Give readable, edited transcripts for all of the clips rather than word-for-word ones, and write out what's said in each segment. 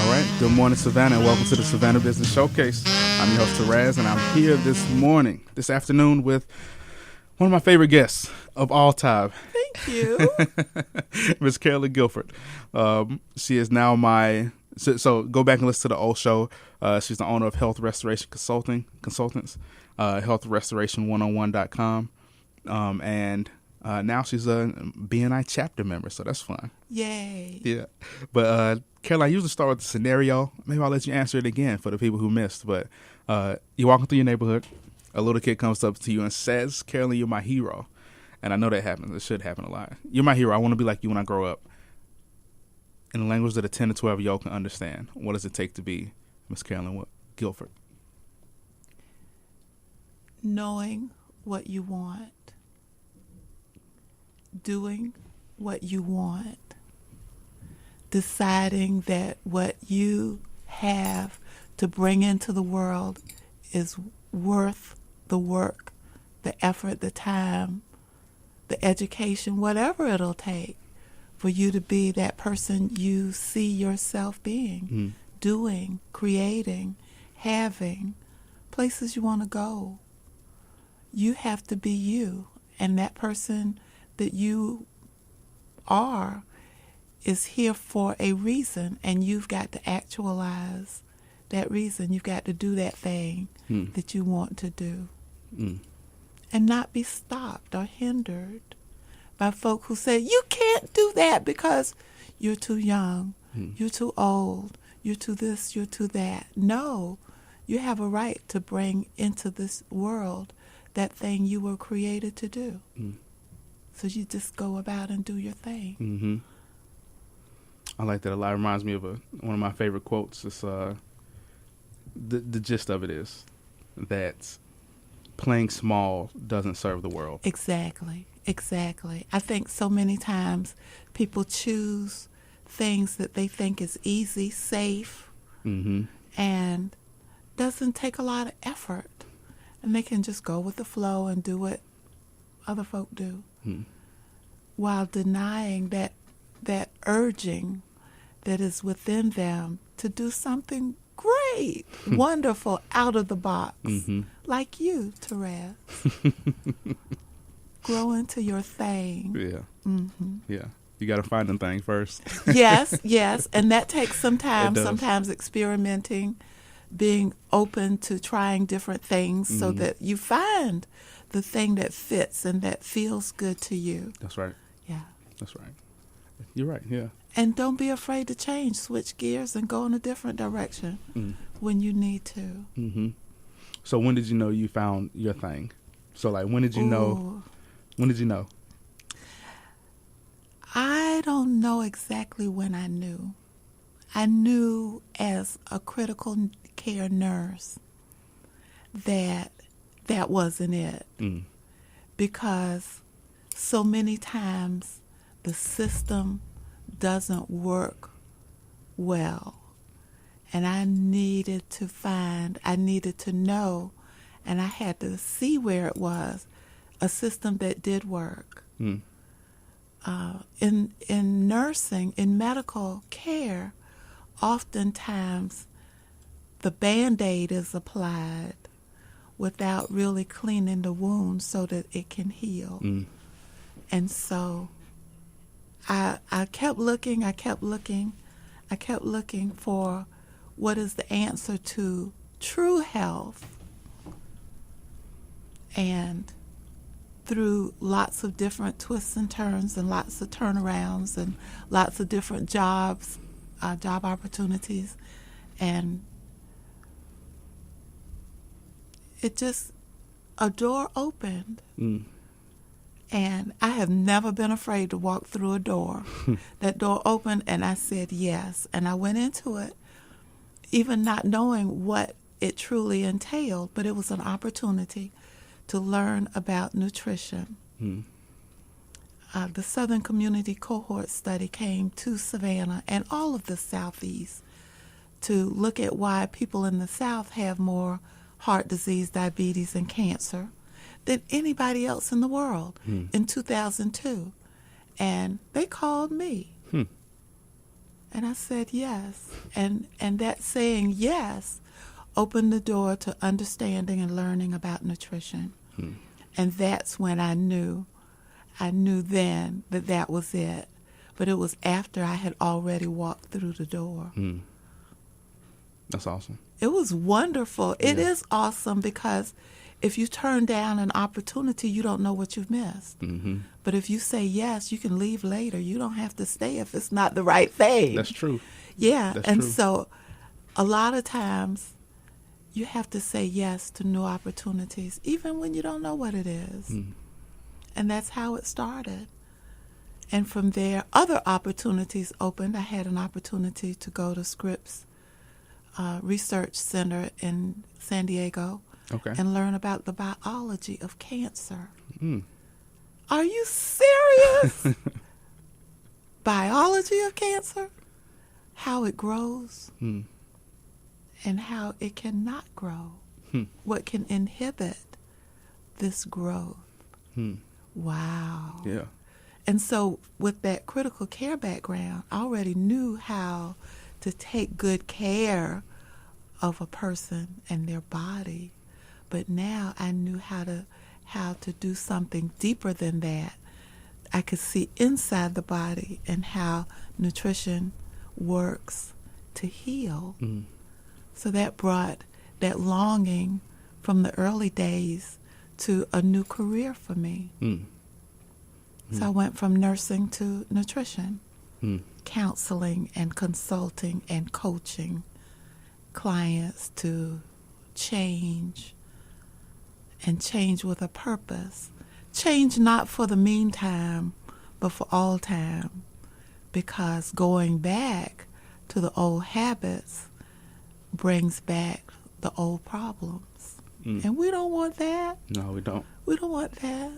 right. Good morning, Savannah, and welcome to the Savannah Business Showcase. I'm your host, Therese, and I'm here this afternoon, with one of my favorite guests of all time. Thank you. Miss Carolyn Guilford. She is now so go back and listen to the old show. She's the owner of Health Restoration Consultants, healthrestoration101.com. And now she's a BNI chapter member, so that's fun. Yay. Yeah. But Caroline, I usually start with the scenario. Maybe I'll let you answer it again for the people who missed. But you're walking through your neighborhood. A little kid comes up to you and says, Carolyn, you're my hero. And I know that happens. It should happen a lot. You're my hero. I want to be like you when I grow up. In a language that a 10 to 12-year-old can understand, what does it take to be Miss Carolyn Guilford? Knowing what you want. Doing what you want. Deciding that what you have to bring into the world is worth the work, the effort, the time, the education, whatever it'll take for you to be that person you see yourself being, doing, creating, having, places you want to go. You have to be you, and that person that you are is here for a reason, and you've got to actualize that reason. You've got to do that thing that you want to do, and not be stopped or hindered by folk who say, you can't do that because you're too young, you're too old, you're too this, you're too that. No, you have a right to bring into this world that thing you were created to do. So you just go about and do your thing. Mm-hmm. I like that a lot. It reminds me of one of my favorite quotes. It's the gist of it is that playing small doesn't serve the world. Exactly. I think so many times people choose things that they think is easy, safe, and doesn't take a lot of effort. And they can just go with the flow and do what other folk do, while denying that urging that is within them to do something great, wonderful, out of the box, like you, Therese. Grow into your thing. Yeah. Yeah. You got to find them thing first. Yes. And that takes some time, sometimes experimenting, being open to trying different things so that you find the thing that fits and that feels good to you. That's right. Yeah. That's right. You're right, yeah. And don't be afraid to change, switch gears, and go in a different direction when you need to. So when did you know you found your thing? So, like, when did you know? When did you know? I don't know exactly when I knew. I knew as a critical care nurse that wasn't it. Because so many times the system doesn't work well. And I needed to know, and I had to see where it was, a system that did work. In nursing, in medical care, oftentimes the Band-Aid is applied without really cleaning the wound so that it can heal. And so I kept looking for what is the answer to true health. And through lots of different twists and turns and lots of turnarounds and lots of different job opportunities, and it just, a door opened. And I have never been afraid to walk through a door. That door opened and I said yes. And I went into it even not knowing what it truly entailed, but it was an opportunity to learn about nutrition. The Southern Community Cohort Study came to Savannah and all of the Southeast to look at why people in the South have more heart disease, diabetes, and cancer than anybody else in the world in 2002. And they called me. And I said yes. And that saying yes opened the door to understanding and learning about nutrition. And that's when I knew then that was it. But it was after I had already walked through the door. That's awesome. It was wonderful. It is awesome because if you turn down an opportunity, you don't know what you've missed. But if you say yes, you can leave later. You don't have to stay if it's not the right thing. That's true. Yeah. That's and true. So a lot of times you have to say yes to new opportunities, even when you don't know what it is. And that's how it started. And from there, other opportunities opened. I had an opportunity to go to Scripps Research Center in San Diego and learn about the biology of cancer. Are you serious? Biology of cancer? How it grows and how it cannot grow. What can inhibit this growth. Wow. Yeah. And so with that critical care background, I already knew how to take good care of a person and their body. But now I knew how to do something deeper than that. I could see inside the body and how nutrition works to heal. So that brought that longing from the early days to a new career for me. So I went from nursing to nutrition, counseling and consulting and coaching clients to change, and change with a purpose. Change not for the meantime, but for all time, because going back to the old habits brings back the old problems. And we don't want that. No, we don't. We don't want that.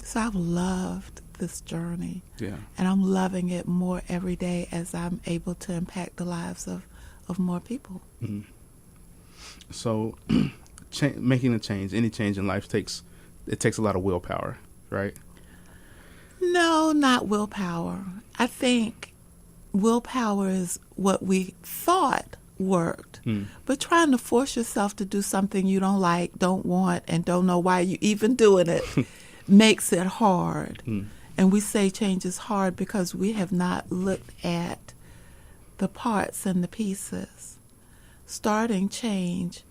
So I've loved this journey. Yeah. And I'm loving it more every day as I'm able to impact the lives of more people. So making a change, any change in life takes a lot of willpower, right? No, not willpower. I think willpower is what we thought worked. But trying to force yourself to do something you don't like, don't want, and don't know why you're even doing it makes it hard. And we say change is hard because we have not looked at the parts and the pieces. Starting change,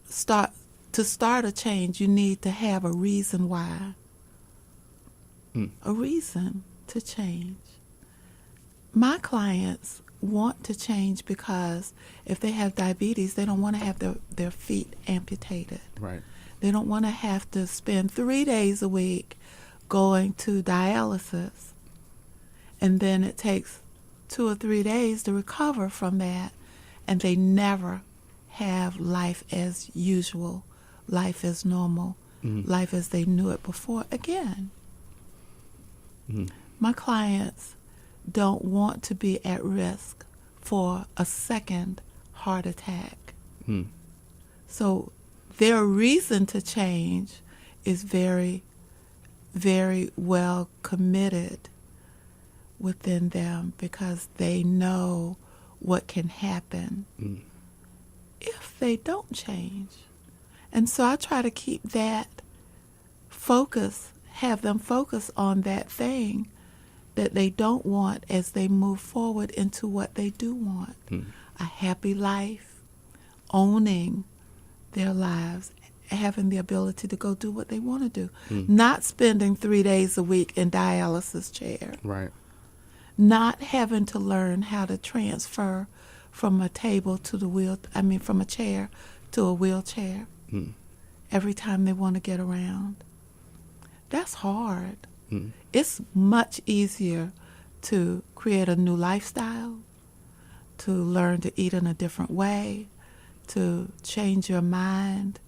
to start a change, you need to have a reason why. A reason to change. My clients want to change because if they have diabetes, they don't want to have their feet amputated. Right. They don't want to have to spend 3 days a week going to dialysis. And then it takes 2 or 3 days to recover from that. And they never have life as usual, life as normal, life as they knew it before again. My clients don't want to be at risk for a second heart attack. So their reason to change is very, very well committed within them because they know what can happen if they don't change. And so I try to keep that focus, have them focus on that thing that they don't want as they move forward into what they do want. A happy life, owning their lives, having the ability to go do what they want to do. Not spending 3 days a week in dialysis chair. Right. Not having to learn how to transfer from a table to from a chair to a wheelchair every time they want to get around. That's hard. It's much easier to create a new lifestyle, to learn to eat in a different way, to change your mind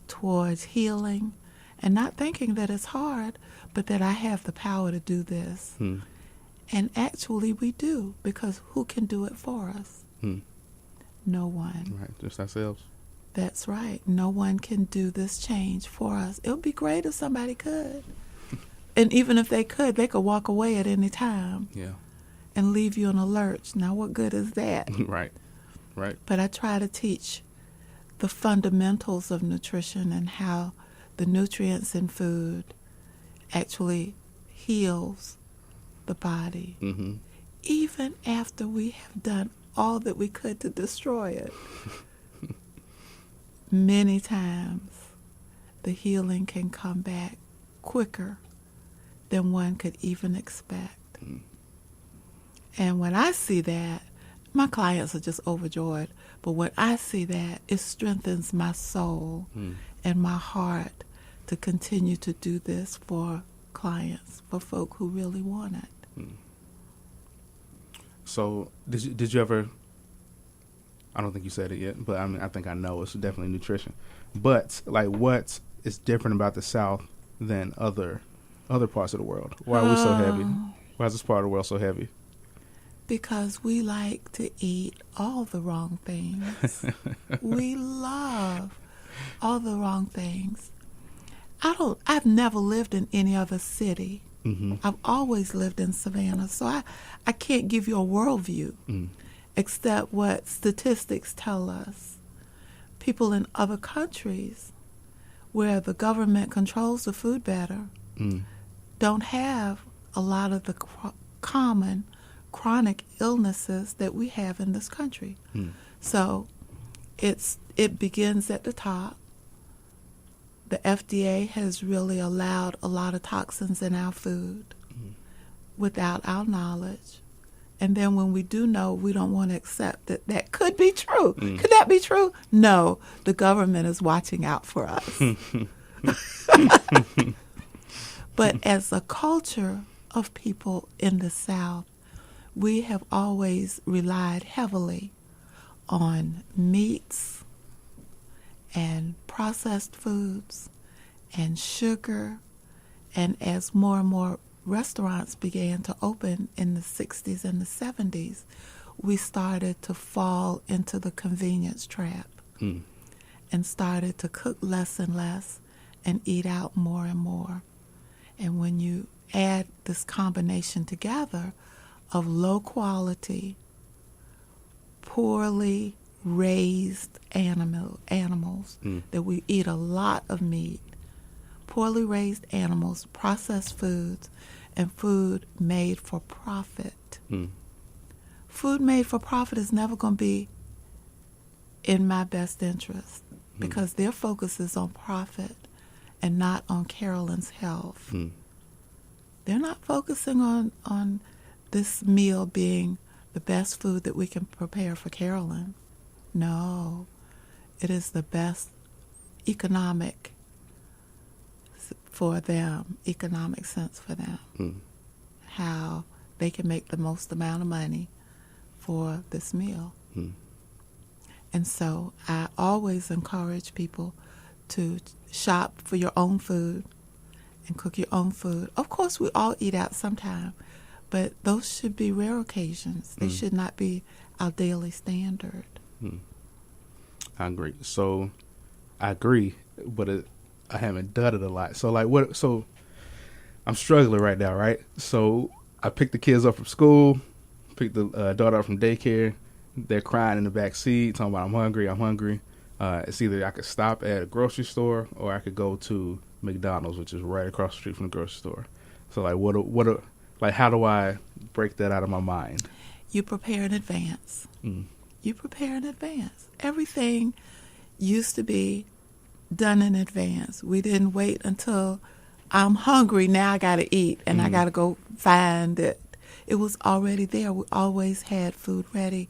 towards healing, and not thinking that it's hard, but that I have the power to do this. And actually we do, because who can do it for us? No one. Right, just ourselves. That's right. No one can do this change for us. It would be great if somebody could. And even if they could walk away at any time. Yeah. and leave you in a lurch. Now, what good is that? Right. But I try to teach the fundamentals of nutrition and how the nutrients in food actually heals the body, even after we have done all that we could to destroy it. Many times, the healing can come back quicker than one could even expect. And when I see that, my clients are just overjoyed. But when I see that, it strengthens my soul and my heart to continue to do this for clients, for folk who really want it. So did you ever, I don't think you said it yet, but I mean, I think I know it's definitely nutrition. But like, what is different about the South than other parts of the world? Why are we so heavy? Why is this part of the world so heavy? Because we like to eat all the wrong things. We love all the wrong things. I've never lived in any other city. I've always lived in Savannah, so I can't give you a worldview except what statistics tell us. People in other countries where the government controls the food better don't have a lot of the common chronic illnesses that we have in this country. So it begins at the top. The FDA has really allowed a lot of toxins in our food without our knowledge. And then when we do know, we don't want to accept that that could be true. Could that be true? No, the government is watching out for us. But as a culture of people in the South, we have always relied heavily on meats and processed foods and sugar. And as more and more restaurants began to open in the 60s and the 70s, we started to fall into the convenience trap and started to cook less and less and eat out more and more. And when you add this combination together of low quality, poorly raised animals, that we eat a lot of meat, poorly raised animals, processed foods, and food made for profit. Food made for profit is never going to be in my best interest because their focus is on profit and not on Carolyn's health. They're not focusing on this meal being the best food that we can prepare for Carolyn. No, it is the best economic for them, economic sense for them, how they can make the most amount of money for this meal. And so I always encourage people to shop for your own food and cook your own food. Of course, we all eat out sometime, but those should be rare occasions. They should not be our daily standard. I agree. So I agree, but I haven't done it a lot. So like what? So I'm struggling right now, right? So I picked the kids up from school, picked the daughter up from daycare. They're crying in the back seat, talking about I'm hungry. It's either I could stop at a grocery store or I could go to McDonald's, which is right across the street from the grocery store. So like how do I break that out of my mind? You prepare in advance. You prepare in advance. Everything used to be done in advance. We didn't wait until I'm hungry, now I got to eat, and I got to go find it. It was already there. We always had food ready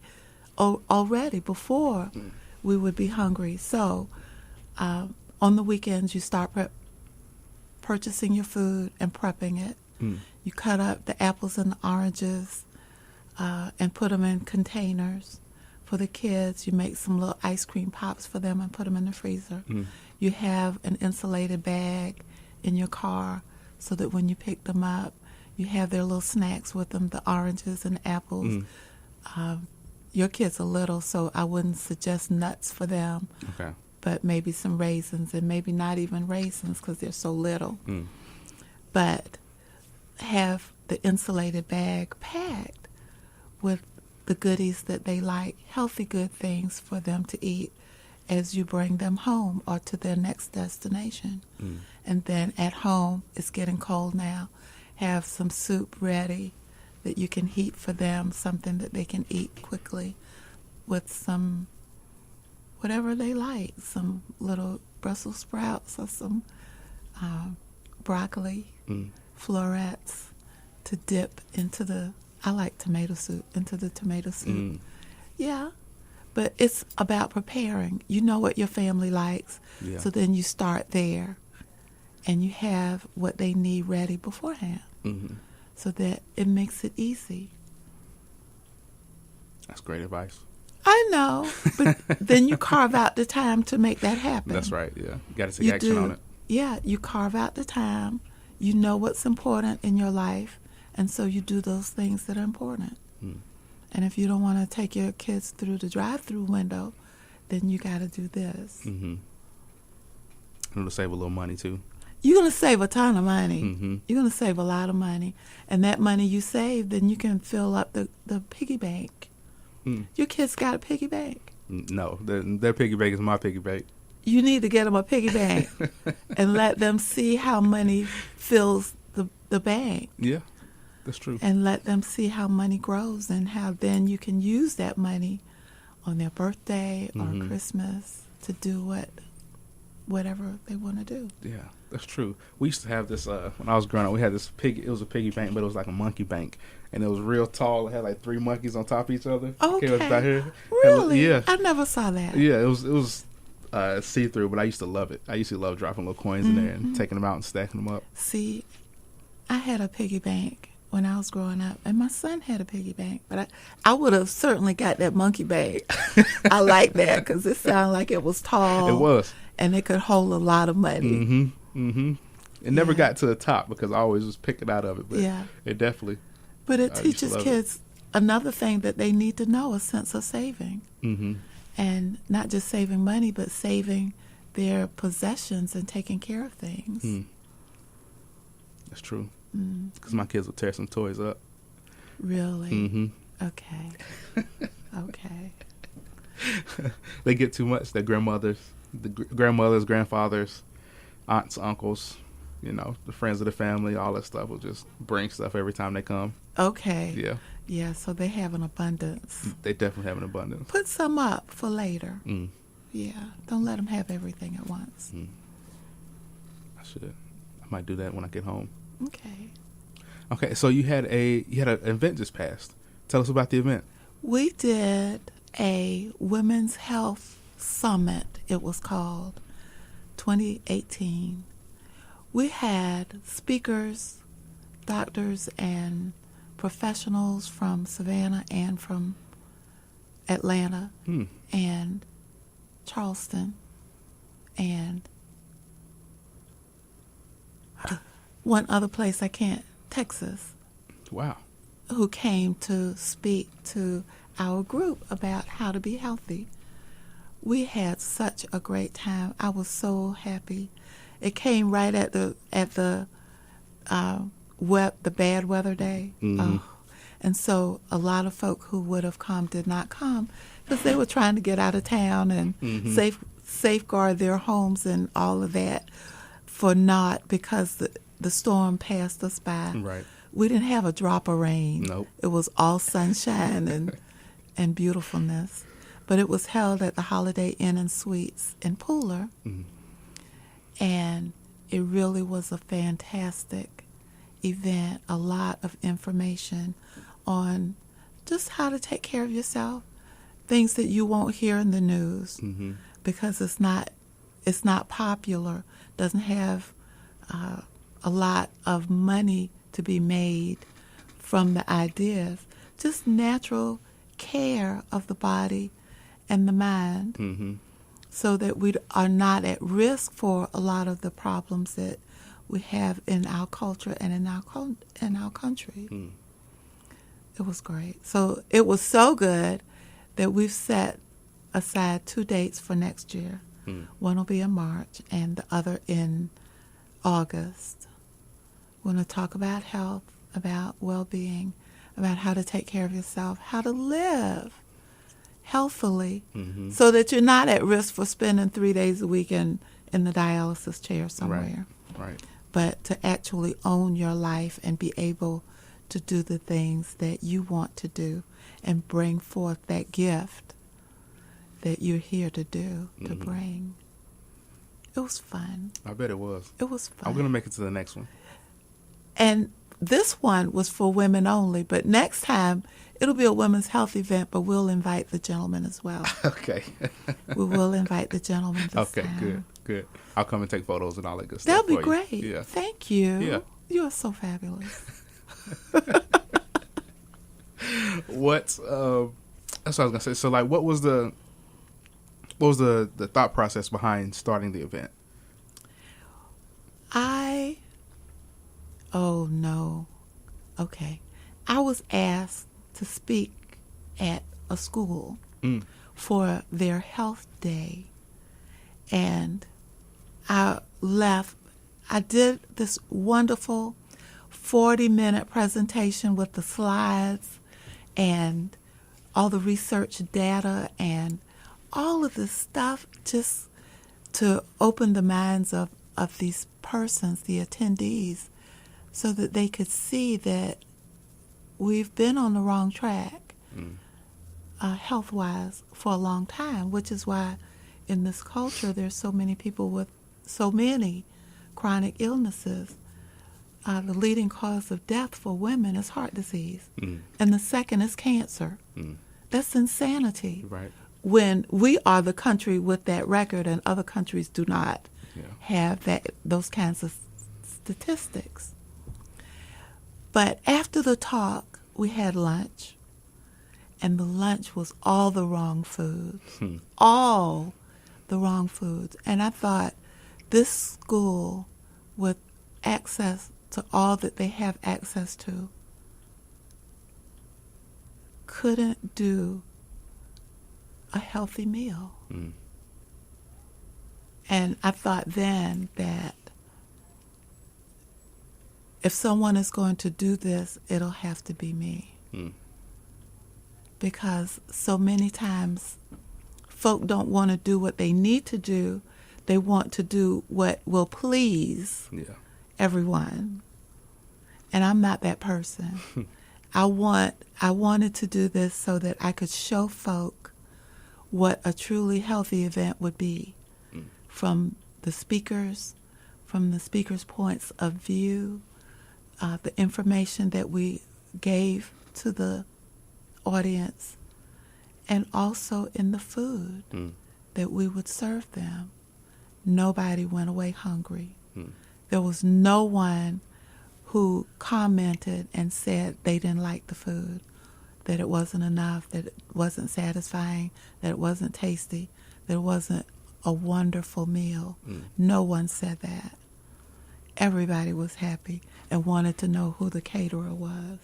already before we would be hungry. So on the weekends, you start purchasing your food and prepping it. You cut up the apples and the oranges and put them in containers for the kids. You make some little ice cream pops for them and put them in the freezer. You have an insulated bag in your car so that when you pick them up, you have their little snacks with them, the oranges and the apples. Your kids are little, so I wouldn't suggest nuts for them. Okay. But maybe some raisins, and maybe not even raisins because they're so little. But have the insulated bag packed with the goodies that they like, healthy good things for them to eat as you bring them home or to their next destination. And then at home, it's getting cold now, have some soup ready that you can heat for them, something that they can eat quickly with some whatever they like, some little Brussels sprouts or some broccoli, florets to dip into the, I like tomato soup, into the tomato soup. Yeah, but it's about preparing. You know what your family likes, so then you start there and you have what they need ready beforehand so that it makes it easy. That's great advice. I know, but then you carve out the time to make that happen. That's right, yeah. You got to take action on it. Yeah, you carve out the time. You know what's important in your life, and so you do those things that are important. And if you don't want to take your kids through the drive-through window, then you got to do this. It'll save a little money, too. You're going to save a ton of money. You're going to save a lot of money. And that money you save, then you can fill up the piggy bank. Your kids got a piggy bank? No, their piggy bank is my piggy bank. You need to get them a piggy bank and let them see how money fills the bank. Yeah, that's true. And let them see how money grows and how then you can use that money on their birthday or Christmas to do whatever they want to do. Yeah, that's true. We used to have this, when I was growing up, we had this piggy, it was a piggy bank, but it was like a monkey bank. And it was real tall. It had like 3 monkeys on top of each other. Okay. Really? Yeah. I never saw that. Yeah, it was see-through, but I used to love it. I used to love dropping little coins in there and taking them out and stacking them up. See, I had a piggy bank when I was growing up, and my son had a piggy bank, but I would have certainly got that monkey bank. I like that because it sounded like it was tall. It was. And it could hold a lot of money. It never got to the top because I always was picking out of it, but it definitely. But it teaches kids another thing that they need to know, a sense of saving. And not just saving money, but saving their possessions and taking care of things. That's true. Because my kids will tear some toys up. Really? Okay. Okay. They get too much. Their grandmothers, grandfathers, aunts, uncles, you know, the friends of the family, all that stuff will just bring stuff every time they come. Okay. Yeah. Yeah, so they have an abundance. They definitely have an abundance. Put some up for later. Yeah. Don't let them have everything at once. I should. I might do that when I get home. Okay. Okay, so you had an event just passed. Tell us about the event. We did a Women's Health Summit, it was called, 2018. We had speakers, doctors, and professionals from Savannah and from Atlanta and Charleston and one other place Texas. Wow. Who came to speak to our group about how to be healthy. We had such a great time. I was so happy. It came right at the bad weather day. And so a lot of folk who would have come did not come because they were trying to get out of town and safeguard their homes and all of that for naught because the storm passed us by. Right. We didn't have a drop of rain. Nope. It was all sunshine and beautifulness. But it was held at the Holiday Inn and Suites in Pooler. And it really was a fantastic event, a lot of information on just how to take care of yourself, things that you won't hear in the news because it's not popular, doesn't have a lot of money to be made from the ideas, just natural care of the body and the mind so that we are not at risk for a lot of the problems that we have in our culture and in our country. It was great. So it was so good that we've set aside 2 dates for next year. One will be in March and the other in August. We're going to talk about health, about well-being, about how to take care of yourself, how to live healthily, so that you're not at risk for spending 3 days a week in the dialysis chair somewhere. Right. But to actually own your life and be able to do the things that you want to do and bring forth that gift that you're here to do, to bring. It was fun. I bet it was. It was fun. I'm going to make it to the next one. And this one was for women only, but next time it'll be a women's health event, but we'll invite the gentlemen as well. Okay. We will invite the gentlemen this time. Okay, good. I'll come and take photos and all that good stuff. That'll be for you. great. Yeah. Thank you. Yeah. You are so fabulous. That's what I was gonna say. So, like, what was the thought process behind starting the event? Oh no. Okay. I was asked to speak at a school for their health day, and I left. I did this wonderful 40-minute presentation with the slides and all the research data and all of this stuff, just to open the minds of these persons, the attendees, so that they could see that we've been on the wrong track health-wise for a long time, which is why in this culture there's so many people with so many chronic illnesses. The leading cause of death for women is heart disease, and the second is cancer. That's insanity. Right. When we are the country with that record and other countries do not have those kinds of statistics. But after the talk, we had lunch, and the lunch was all the wrong foods, all the wrong foods. And I thought this school, with access to all that they have access to, couldn't do a healthy meal. And I thought then that if someone is going to do this, it'll have to be me. Because so many times folk don't want to do what they need to do. They want to do what will please everyone. And I'm not that person. I wanted to do this so that I could show folk what a truly healthy event would be, from the speakers points of view, the information that we gave to the audience, and also in the food that we would serve them. Nobody went away hungry. There was no one who commented and said they didn't like the food, that it wasn't enough, that it wasn't satisfying, that it wasn't tasty, that it wasn't a wonderful meal. No one said that. Everybody was happy and wanted to know who the caterer was.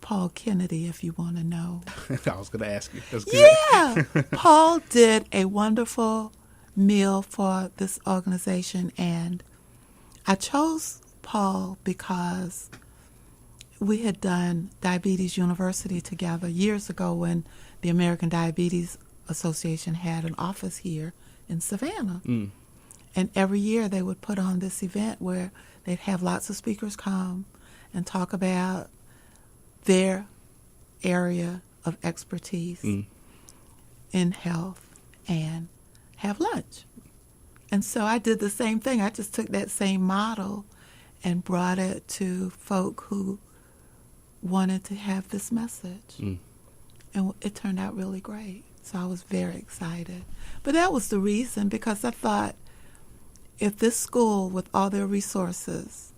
Paul Kennedy, if you want to know. I was going to ask you. That's good. Yeah. Paul did a wonderful meal for this organization, and I chose Paul because we had done Diabetes University together years ago when the American Diabetes Association had an office here in Savannah. And every year they would put on this event where they'd have lots of speakers come and talk about their area of expertise in health and have lunch. And so I did the same thing. I just took that same model and brought it to folk who wanted to have this message. And it turned out really great. So I was very excited. But that was the reason, because I thought if this school, with all their resources,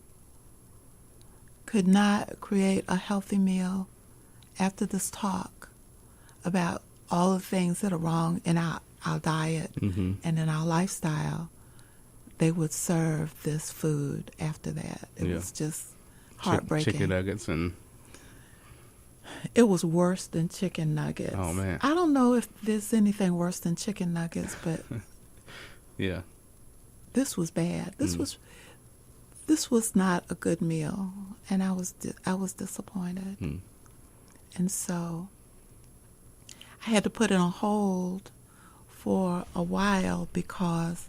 could not create a healthy meal after this talk about all the things that are wrong in our diet and in our lifestyle, they would serve this food after that. It was just heartbreaking. Chicken nuggets and... It was worse than chicken nuggets. Oh, man. I don't know if there's anything worse than chicken nuggets, but yeah, this was bad. This was not a good meal, and I was disappointed. And so I had to put it on hold for a while because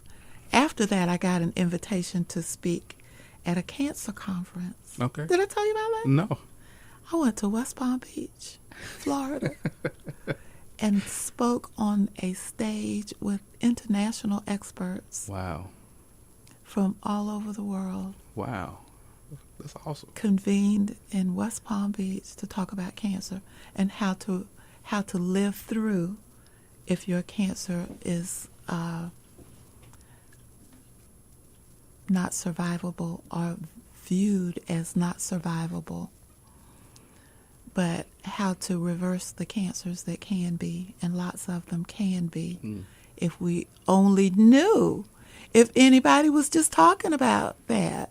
after that I got an invitation to speak at a cancer conference. Okay. Did I tell you about that? No. I went to West Palm Beach, Florida, and spoke on a stage with international experts. Wow. From all over the world. Wow. That's awesome. Convened in West Palm Beach to talk about cancer and how to live through if your cancer is not survivable or viewed as not survivable, but how to reverse the cancers that can be, and lots of them can be, if we only knew, if anybody was just talking about that.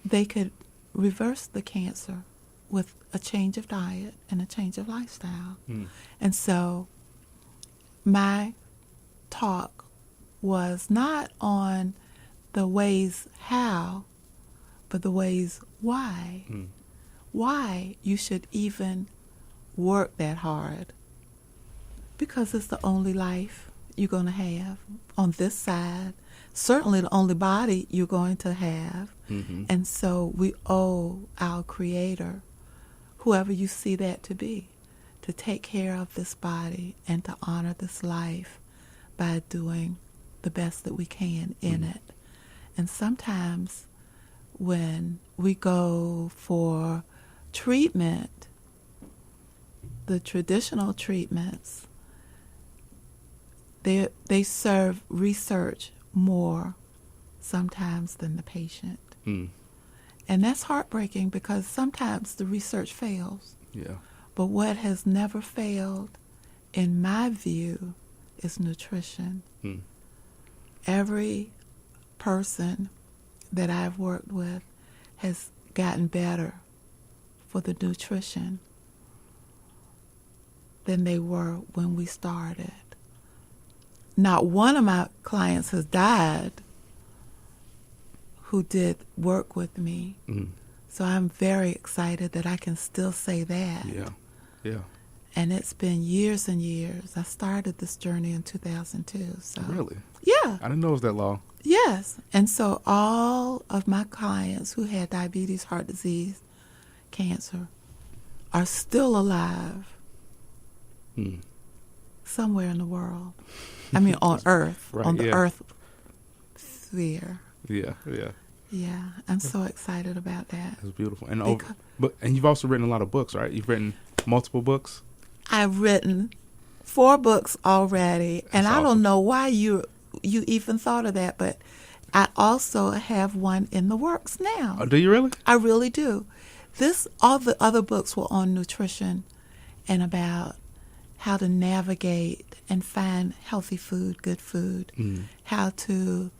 They could reverse the cancer with a change of diet and a change of lifestyle. And so my talk was not on the ways how, but the ways why. Why you should even work that hard. Because it's the only life you're going to have on this side. Certainly the only body you're going to have. And so we owe our Creator, whoever you see that to be, to take care of this body and to honor this life by doing the best that we can in it. And sometimes when we go for treatment, the traditional treatments, they serve research more sometimes than the patient. And that's heartbreaking because sometimes the research fails. Yeah. But what has never failed, in my view, is nutrition. Every person that I've worked with has gotten better for the nutrition than they were when we started. Not one of my clients has died who did work with me. So I'm very excited that I can still say that. Yeah. And it's been years and years. I started this journey in 2002. So Really? Yeah. I didn't know it was that long. Yes. And so all of my clients who had diabetes, heart disease, cancer are still alive somewhere in the world. I mean, on Earth, Right, on the yeah. Earth sphere. Yeah. Yeah, I'm so excited about that. That's beautiful. And and you've also written a lot of books, right? You've written multiple books. I've written 4 books already, and I awesome. don't know why you even thought of that, but I also have one in the works now. Oh, do you really? I really do. All the other books were on nutrition and about how to navigate and find healthy food, good food, how to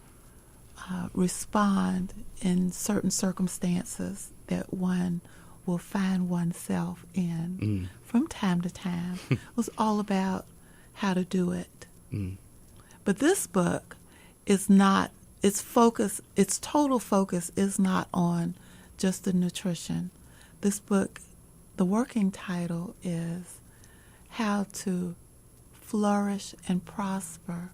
respond in certain circumstances that one will find oneself in from time to time. It was all about how to do it. But this book is not, its total focus is not on just the nutrition. This book, the working title is How to Flourish and Prosper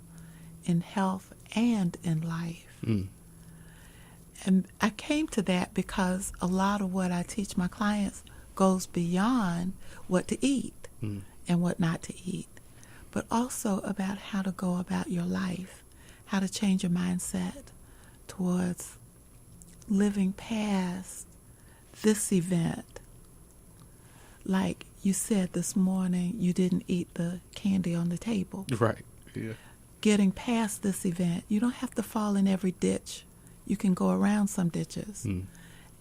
in Health and in Life. And I came to that because a lot of what I teach my clients goes beyond what to eat and what not to eat, but also about how to go about your life, how to change your mindset towards living past this event. Like you said this morning, you didn't eat the candy on the table. Right. Yeah. Getting past this event, you don't have to fall in every ditch. You can go around some ditches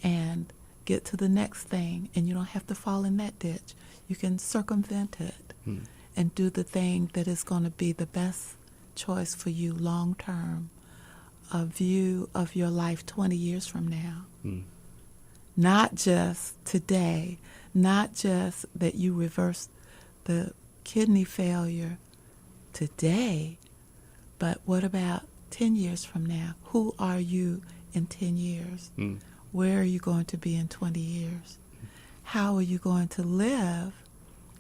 and get to the next thing, and you don't have to fall in that ditch. You can circumvent it and do the thing that is going to be the best choice for you long term, a view of your life 20 years from now. Not just today, not just that you reverse the kidney failure today, but what about 10 years from now? Who are you in 10 years? Where are you going to be in 20 years? How are you going to live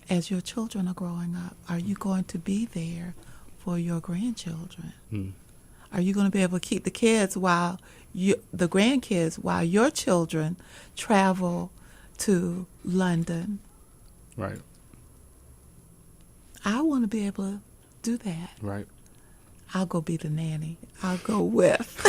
as your children are growing up? Are you going to be there for your grandchildren? Mm. Are you going to be able to keep the grandkids while your children travel to London? Right. I want to be able to do that. Right. I'll go be the nanny. I'll go with.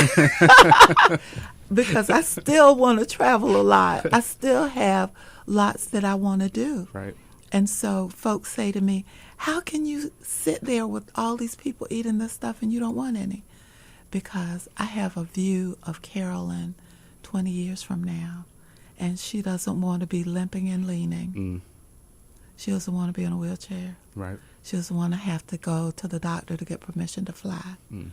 Because I still want to travel a lot. I still have lots that I want to do. Right. And so folks say to me, how can you sit there with all these people eating this stuff and you don't want any? Because I have a view of Carolyn 20 years from now, and she doesn't want to be limping and leaning. Mm. She doesn't want to be in a wheelchair. Right. She doesn't want to have to go to the doctor to get permission to fly. Mm.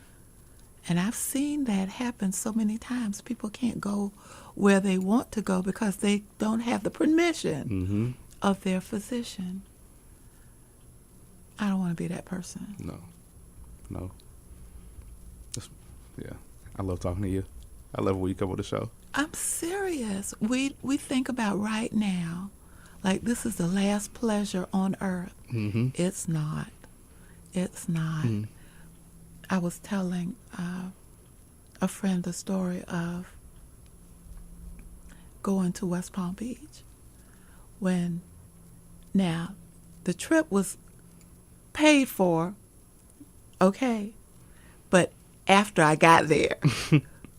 And I've seen that happen so many times. People can't go where they want to go because they don't have the permission of their physician. I don't want to be that person. No. Yeah. I love talking to you. I love when you come on the show. I'm serious. We think about right now, like this is the last pleasure on earth. Mm-hmm. It's not. It's not. Mm-hmm. I was telling a friend the story of going to West Palm Beach when now the trip was paid for, okay, but after I got there,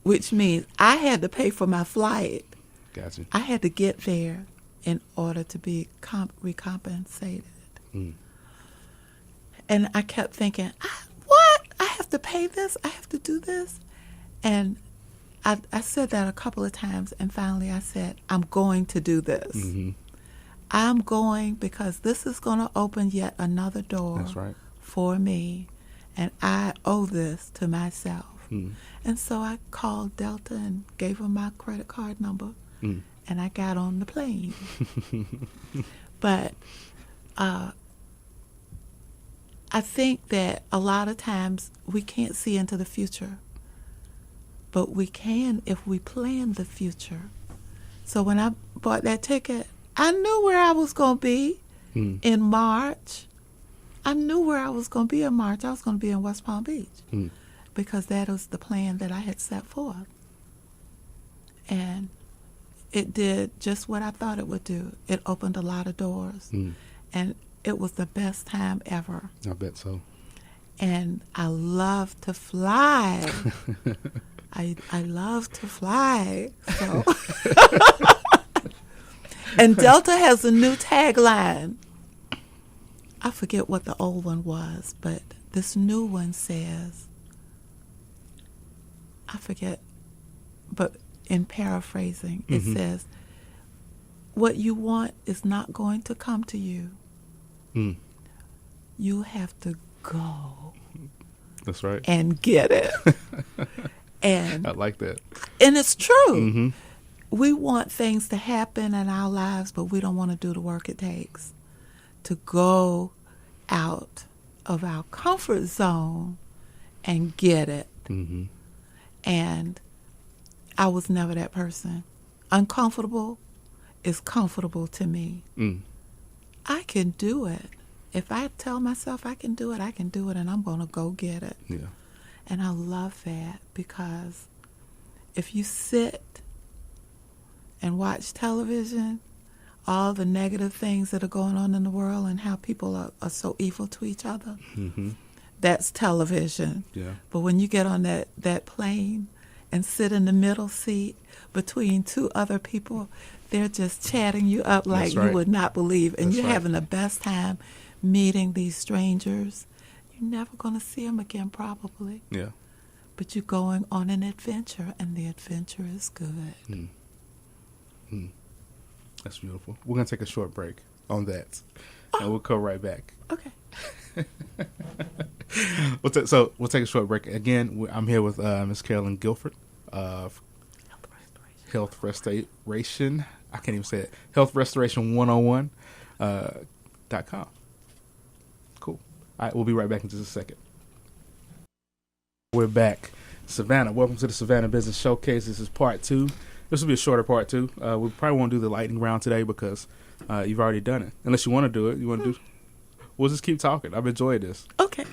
which means I had to pay for my flight. Gotcha. I had to get there in order to be recompensated. Mm. And I kept thinking, what? I have to pay this? I have to do this? And I said that a couple of times, and finally I said, I'm going to do this. Mm-hmm. I'm going because this is going to open yet another door. That's right. For me, and I owe this to myself. Mm. And so I called Delta and gave them my credit card number, and I got on the plane. But I think that a lot of times we can't see into the future, but we can if we plan the future. So when I bought that ticket, I knew where I was going to be in March. I knew where I was going to be in March. I was going to be in West Palm Beach because that was the plan that I had set forth. And it did just what I thought it would do. It opened a lot of doors. And it was the best time ever. I bet so. And I love to fly. I love to fly. So. And Delta has a new tagline. I forget what the old one was, but this new one says, I forget, but in paraphrasing, it says, what you want is not going to come to you. You have to go. That's right. And get it. And I like that. And it's true. We want things to happen in our lives, but we don't want to do the work it takes to go out of our comfort zone and get it. And I was never that person. Uncomfortable is comfortable to me. I can do it. If I tell myself I can do it, I can do it, and I'm going to go get it. Yeah. And I love that because if you sit and watch television, all the negative things that are going on in the world and how people are so evil to each other, that's television. Yeah. But when you get on that plane and sit in the middle seat between two other people, they're just chatting you up like you would not believe. And you're having the best time meeting these strangers. You're never going to see them again probably. Yeah. But you're going on an adventure, and the adventure is good. That's beautiful. We're going to take a short break on that, and we'll come right back. Okay. We'll take a short break. Again, I'm here with Miss Carolyn Guilford of Health Restoration. I can't even say it. HealthRestoration101.com. Cool. All right, we'll be right back in just a second. We're back. Savannah, welcome to the Savannah Business Showcase. This is part 2. This will be a shorter part too. We probably won't do the lightning round today because you've already done it. Unless you want to do it. You want to do? We'll just keep talking. I've enjoyed this. Okay.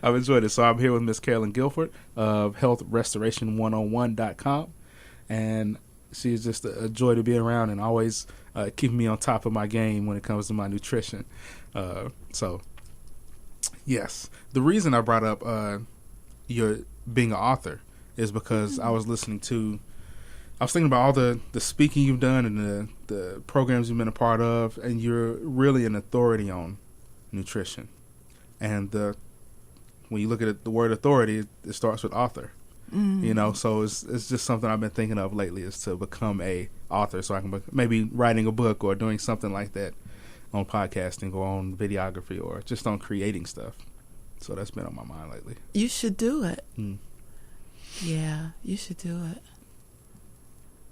I've enjoyed it. So I'm here with Miss Carolyn Guilford of healthrestoration101.com. And she's just a joy to be around and always keeping me on top of my game when it comes to my nutrition. So, yes. The reason I brought up your being an author is because I was thinking about all the speaking you've done and the programs you've been a part of, and you're really an authority on nutrition. And when you look at the word authority, it starts with author. You know, so it's just something I've been thinking of lately is to become a author, so I can maybe writing a book or doing something like that on podcasting or on videography or just on creating stuff. So that's been on my mind lately. You should do it. Yeah, you should do it.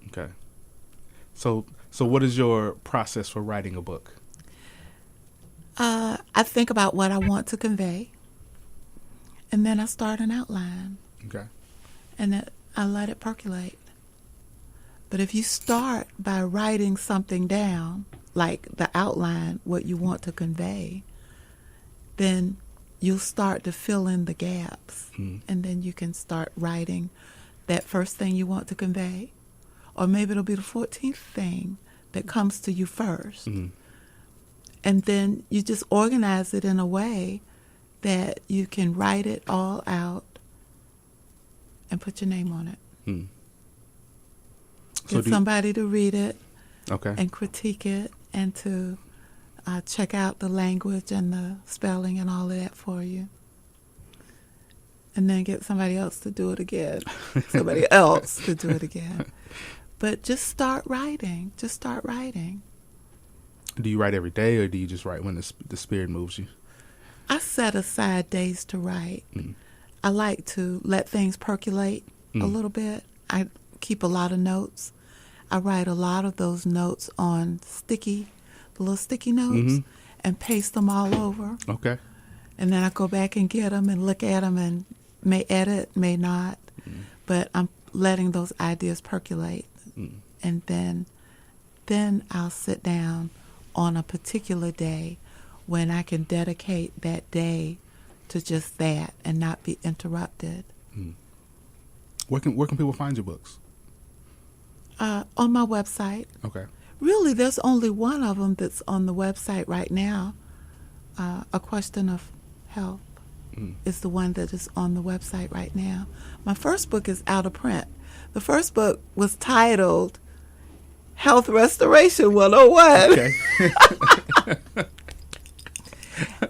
Okay. So what is your process for writing a book? I think about what I want to convey, and then I start an outline. Okay. And I let it percolate. But if you start by writing something down, like the outline, what you want to convey, then you'll start to fill in the gaps. And then you can start writing that first thing you want to convey. Or maybe it'll be the 14th thing that comes to you first. And then you just organize it in a way that you can write it all out and put your name on it. Get somebody to read it, and critique it, and to check out the language and the spelling and all of that for you. And then get somebody else to do it again. Somebody else to do it again. But just start writing. Just start writing. Do you write every day, or do you just write when the spirit moves you? I set aside days to write. I like to let things percolate a little bit. I keep a lot of notes. I write a lot of those notes on the little sticky notes, and paste them all over. Okay. And then I go back and get them and look at them and may edit, may not. But I'm letting those ideas percolate. And then I'll sit down on a particular day when I can dedicate that day to just that and not be interrupted. Where can people find your books? On my website. Okay. Really, there's only one of them that's on the website right now. A Question of Health is the one that is on the website right now. My first book is out of print. The first book was titled Health Restoration 101. Okay.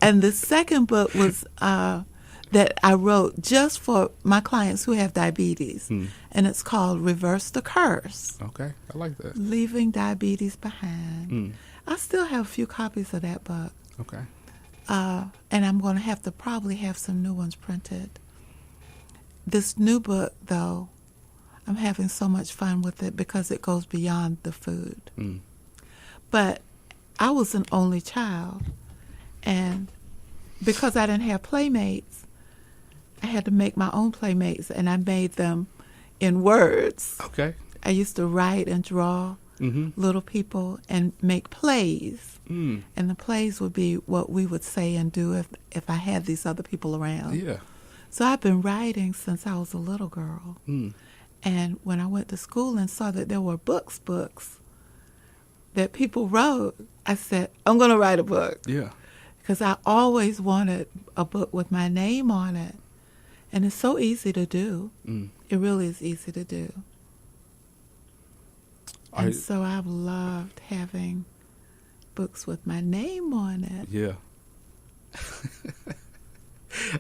And the second book was that I wrote just for my clients who have diabetes. And it's called Reverse the Curse. Okay, I like that. Leaving Diabetes Behind. I still have a few copies of that book. Okay. And I'm going to have to probably have some new ones printed. This new book, though, I'm having so much fun with it because it goes beyond the food. But I was an only child. And because I didn't have playmates, I had to make my own playmates, and I made them in words. Okay. I used to write and draw little people and make plays. And the plays would be what we would say and do if I had these other people around. Yeah. So I've been writing since I was a little girl. And when I went to school and saw that there were books that people wrote, I said, I'm going to write a book. Yeah. Because I always wanted a book with my name on it. And it's so easy to do. It really is easy to do. And so I've loved having books with my name on it. Yeah.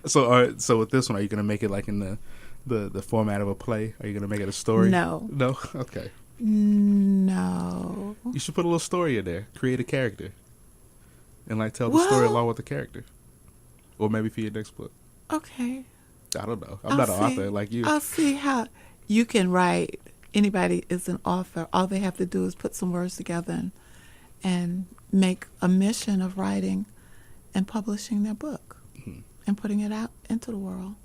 So with this one, are you going to make it like in the format of a play? Are you going to make it a story? No. No? Okay. No. You should put a little story in there. Create a character. And like tell the story along with the character. Or maybe for your next book. Okay. I don't know. I'm not an author like you. I'll see how you can write. Anybody is an author. All they have to do is put some words together and make a mission of writing and publishing their book and putting it out into the world.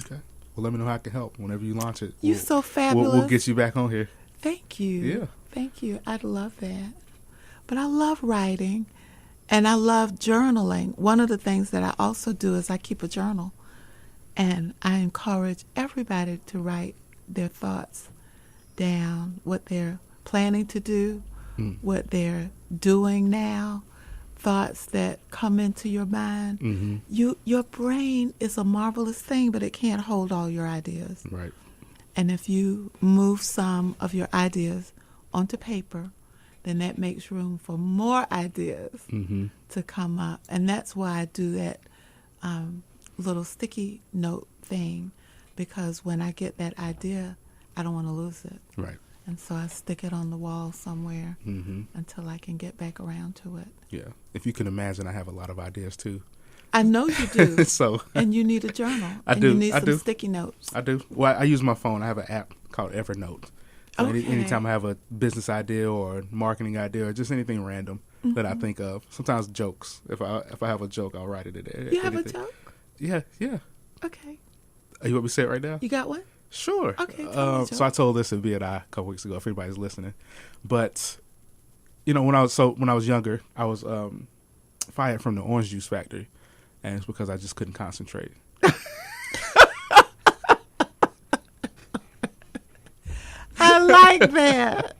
Okay. Well, let me know how I can help whenever you launch it. You're so fabulous. We'll get you back on here. Thank you. Yeah. Thank you. I'd love that. But I love writing, and I love journaling. One of the things that I also do is I keep a journal, and I encourage everybody to write their thoughts down, what they're planning to do, what they're doing now, thoughts that come into your mind. Mm-hmm. Your brain is a marvelous thing, but it can't hold all your ideas. Right. And if you move some of your ideas onto paper, then that makes room for more ideas to come up. And that's why I do that little sticky note thing, because when I get that idea, I don't want to lose it. Right. And so I stick it on the wall somewhere until I can get back around to it. Yeah. If you can imagine, I have a lot of ideas too. I know you do. So and you need a journal. I and do. You need I some do. sticky notes. I do. Well, I use my phone. I have an app called Evernote. So Okay. anytime I have a business idea or marketing idea or just anything random that I think of, sometimes jokes. If I have a joke, I'll write it in there. You have a joke? Yeah. Okay. You want me to say it right now? You got one? Sure. Okay. Tell me a joke. So I told this in Vietnam a couple weeks ago. If anybody's listening, but when I was younger, I was fired from the orange juice factory, and it's because I just couldn't concentrate. I like that.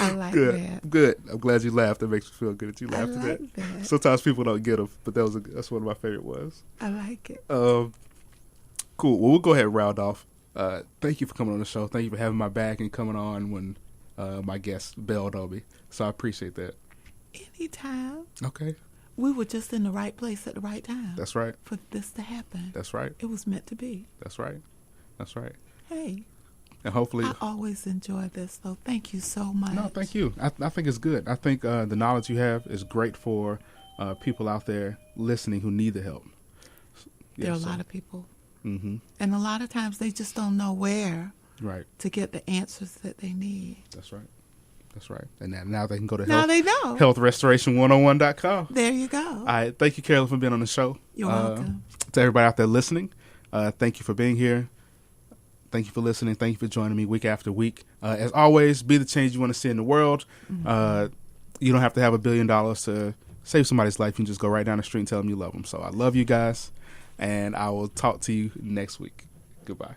I like that. Good. I'm glad you laughed. That makes me feel good that you laughed I at like that. that. Sometimes people don't get them, but that's one of my favorite ones. I like it. Cool. Well, we'll go ahead and round off. Thank you for coming on the show. Thank you for having my back and coming on when my guest bailed on me. So I appreciate that. Anytime. Okay. We were just in the right place at the right time. That's right. For this to happen. That's right. It was meant to be. That's right. That's right. Hey. And hopefully, I always enjoy this, though. Thank you so much. No, thank you. I think it's good. I think the knowledge you have is great for people out there listening who need the help. There are a lot of people. Mm-hmm. And a lot of times they just don't know where Right. to get the answers that they need. That's right. That's right. And now they can go to Now they know. healthrestoration101.com. There you go. All right. Thank you, Carolyn, for being on the show. You're welcome. To everybody out there listening, thank you for being here. Thank you for listening. Thank you for joining me week after week. As always, be the change you want to see in the world. You don't have to have $1 billion to save somebody's life. You can just go right down the street and tell them you love them. So I love you guys, and I will talk to you next week. Goodbye.